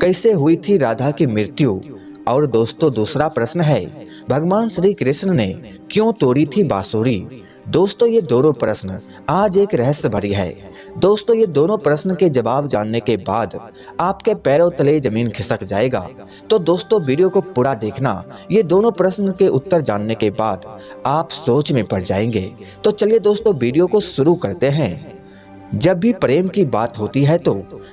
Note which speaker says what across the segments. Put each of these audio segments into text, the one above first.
Speaker 1: कैसे हुई थी राधा की मृत्यु? और दोस्तों दूसरा प्रश्न है, भगवान श्री कृष्ण ने क्यों तोड़ी थी बांसुरी? दोस्तों ये दोनों प्रश्न आज एक रहस्य भरी है। दोस्तों ये दोनों प्रश्न के जवाब जानने के बाद आपके पैरों तले जमीन खिसक जाएगा। तो दोस्तों वीडियो को पूरा देखना। ये दोनों प्रश्न के उत्तर जानने के बाद आप सोच में पड़ जाएंगे। तो चलिए दोस्तों वीडियो को शुरू करते हैं। जब भी प्रेम की बात होती है तो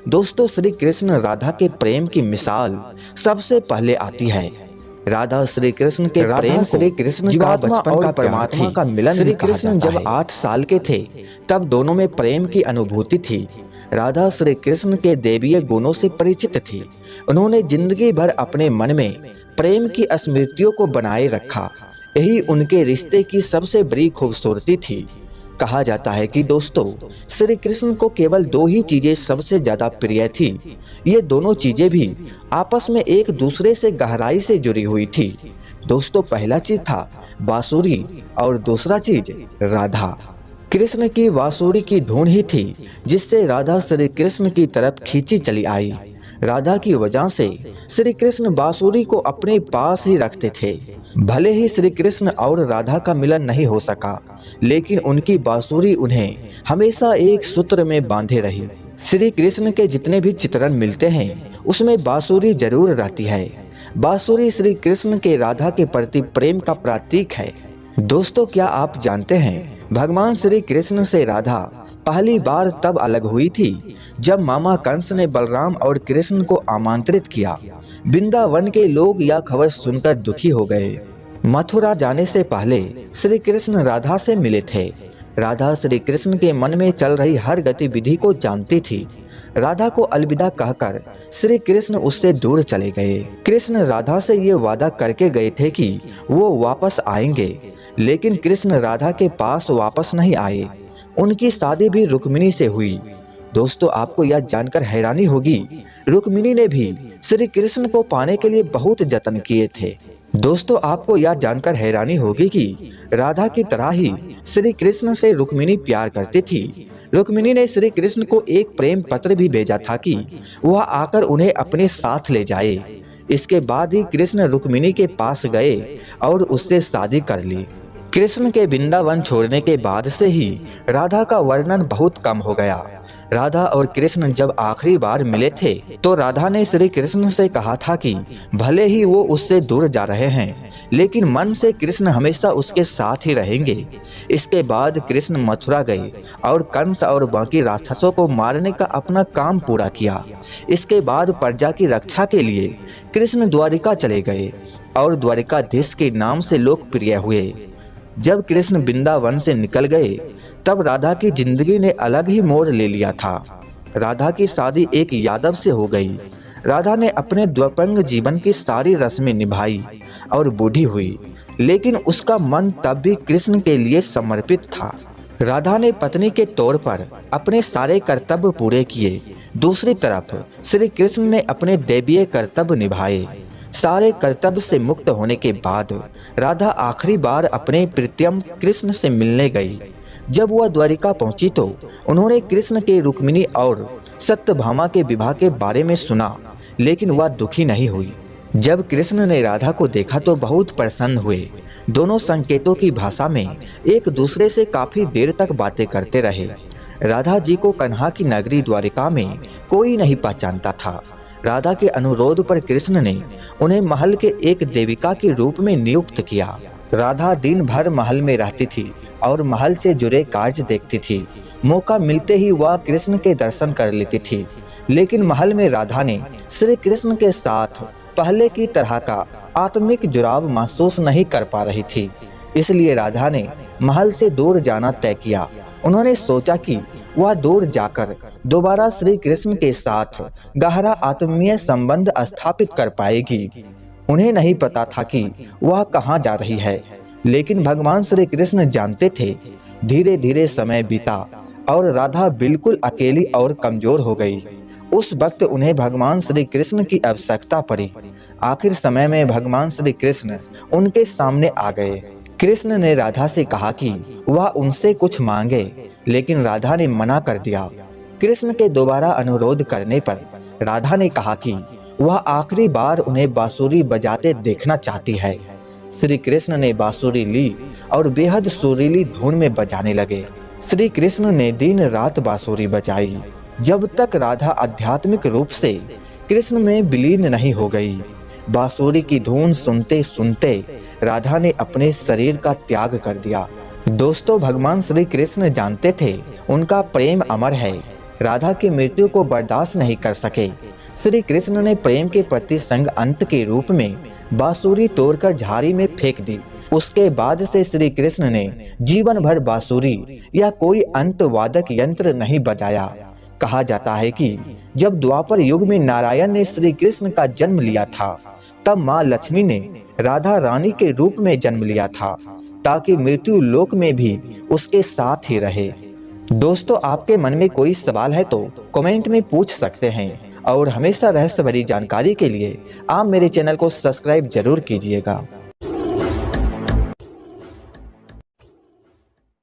Speaker 1: दोस्तों श्री कृष्ण राधा के प्रेम की मिसाल सबसे पहले आती है। राधा श्री कृष्ण के प्रेम श्री कृष्ण का बचपन का परमात्मा का मिलन। श्री कृष्ण जब 8 साल के थे तब दोनों में प्रेम की अनुभूति थी। राधा श्री कृष्ण के दैवीय गुणों से परिचित थी। उन्होंने जिंदगी भर अपने मन में प्रेम की स्मृतियों को बनाए रखा। यही उनके रिश्ते की सबसे बड़ी खूबसूरती थी। कहा जाता है कि दोस्तों श्री कृष्ण को केवल 2 ही चीजें सबसे ज्यादा प्रिय थी। ये दोनों चीजें भी आपस में एक दूसरे से गहराई से जुड़ी हुई थी। दोस्तों पहला चीज था बांसुरी और दूसरा चीज राधा। कृष्ण की बांसुरी की धुन ही थी जिससे राधा श्री कृष्ण की तरफ खींची चली आई। राधा की वजह से श्री कृष्ण बांसुरी को अपने पास ही रखते थे। भले ही श्री कृष्ण और राधा का मिलन नहीं हो सका, लेकिन उनकी बांसुरी उन्हें हमेशा एक सूत्र में बांधे रही। श्री कृष्ण के जितने भी चित्रण मिलते हैं उसमें बांसुरी जरूर रहती है। बांसुरी श्री कृष्ण के राधा के प्रति प्रेम का प्रतीक है। दोस्तों क्या आप जानते हैं भगवान श्री कृष्ण से राधा पहली बार तब अलग हुई थी जब मामा कंस ने बलराम और कृष्ण को आमंत्रित किया। वृंदावन के लोग यह खबर सुनकर दुखी हो गए। मथुरा जाने से पहले श्री कृष्ण राधा से मिले थे। राधा श्री कृष्ण के मन में चल रही हर गतिविधि को जानती थी। राधा को अलविदा कहकर श्री कृष्ण उससे दूर चले गए। कृष्ण राधा से ये वादा करके गए थे कि वो वापस आएंगे, लेकिन कृष्ण राधा के पास वापस नहीं आए। उनकी शादी भी रुक्मिणी से हुई। दोस्तों आपको यह जानकर हैरानी होगी, रुक्मिणी ने भी श्री कृष्ण को पाने के लिए बहुत जतन किए थे। दोस्तों आपको यह जानकर हैरानी होगी कि राधा की तरह ही श्री कृष्ण से रुक्मिणी प्यार करती थी। रुक्मिणी ने श्री कृष्ण को एक प्रेम पत्र भी भेजा था कि वह आकर उन्हें अपने साथ ले जाए। इसके बाद ही कृष्ण रुक्मिणी के पास गए और उससे शादी कर ली। कृष्ण के वृंदावन छोड़ने के बाद से ही राधा का वर्णन बहुत कम हो गया। राधा और कृष्ण जब आखिरी बार मिले थे तो राधा ने श्री कृष्ण से कहा था कि भले ही वो उससे दूर जा रहे हैं, लेकिन मन से कृष्ण हमेशा उसके साथ ही रहेंगे। इसके बाद कृष्ण मथुरा गए और कंस और बाकी राक्षसों को मारने का अपना काम पूरा किया। इसके बाद प्रजा की रक्षा के लिए कृष्ण द्वारिका चले गए और द्वारिकाधीश के नाम से लोकप्रिय हुए। जब कृष्ण वृंदावन से निकल गए तब राधा की जिंदगी ने अलग ही मोड़ ले लिया था। राधा की शादी एक यादव से हो गई। राधा ने अपने द्वैपायन जीवन की सारी रस्में निभाई और बूढ़ी हुई, लेकिन उसका मन तब भी कृष्ण के लिए समर्पित था। राधा ने पत्नी के तौर पर अपने सारे कर्तव्य पूरे किए। दूसरी तरफ श्री कृष्ण ने अपने दैवीय कर्तव्य निभाए। सारे कर्तव्य से मुक्त होने के बाद राधा आखिरी बार अपने प्रीतम कृष्ण से मिलने गई। जब वह द्वारिका पहुंची तो उन्होंने कृष्ण के रुक्मिणी और सत्यभामा के विवाह के बारे में सुना, लेकिन वह दुखी नहीं हुई। जब कृष्ण ने राधा को देखा तो बहुत प्रसन्न हुए। दोनों संकेतों की भाषा में एक दूसरे से काफी देर तक बातें करते रहे। राधा जी को कन्हा की नगरी द्वारिका में कोई नहीं पहचानता था। राधा के अनुरोध पर कृष्ण ने उन्हें महल के एक देविका के रूप में नियुक्त किया। राधा दिन भर महल में रहती थी और महल से जुड़े कार्य देखती थी। मौका मिलते ही वह कृष्ण के दर्शन कर लेती थी, लेकिन महल में राधा ने श्री कृष्ण के साथ पहले की तरह का आत्मिक जुड़ाव महसूस नहीं कर पा रही थी। इसलिए राधा ने महल से दूर जाना तय किया। उन्होंने सोचा कि वह दूर जाकर दोबारा श्री कृष्ण के साथ गहरा आत्मीय संबंध स्थापित कर पाएगी। उन्हें नहीं पता था कि वह कहाँ जा रही है, लेकिन भगवान श्री कृष्ण जानते थे। धीरे धीरे समय बीता और राधा बिल्कुल अकेली और कमजोर हो गई। उस वक्त उन्हें भगवान श्री कृष्ण की आवश्यकता पड़ी। आखिर समय में भगवान श्री कृष्ण उनके सामने आ गए। कृष्ण ने राधा से कहा कि वह उनसे कुछ मांगे, लेकिन राधा ने मना कर दिया। कृष्ण के दोबारा अनुरोध करने पर राधा ने कहा कि वह आखिरी बार उन्हें बांसुरी बजाते देखना चाहती है। श्री कृष्ण ने बांसुरी ली और बेहद सुरीली धुन में बजाने लगे। श्री कृष्ण ने दिन रात बांसुरी बजाई जब तक राधा आध्यात्मिक रूप से कृष्ण में विलीन नहीं हो गई। बांसुरी की धुन सुनते सुनते राधा ने अपने शरीर का त्याग कर दिया। दोस्तों, भगवान श्री कृष्ण जानते थे उनका प्रेम अमर है। राधा की मृत्यु को बर्दाश्त नहीं कर सके। श्री कृष्ण ने प्रेम के प्रति संग अंत के रूप में बांसुरी तोड़कर झाड़ी में फेंक दी। उसके बाद से श्री कृष्ण ने जीवन भर बांसुरी या कोई अंत वादक यंत्र नहीं बजाया। कहा जाता है कि जब द्वापर युग में नारायण ने श्री कृष्ण का जन्म लिया था, तब माँ लक्ष्मी ने राधा रानी के रूप में जन्म लिया था, ताकि मृत्यु लोक में भी उसके साथ ही रहे। दोस्तों, आपके मन में कोई सवाल है तो कमेंट में पूछ सकते हैं और हमेशा रहस्य भरी जानकारी के लिए आप मेरे चैनल को सब्सक्राइब जरूर कीजिएगा।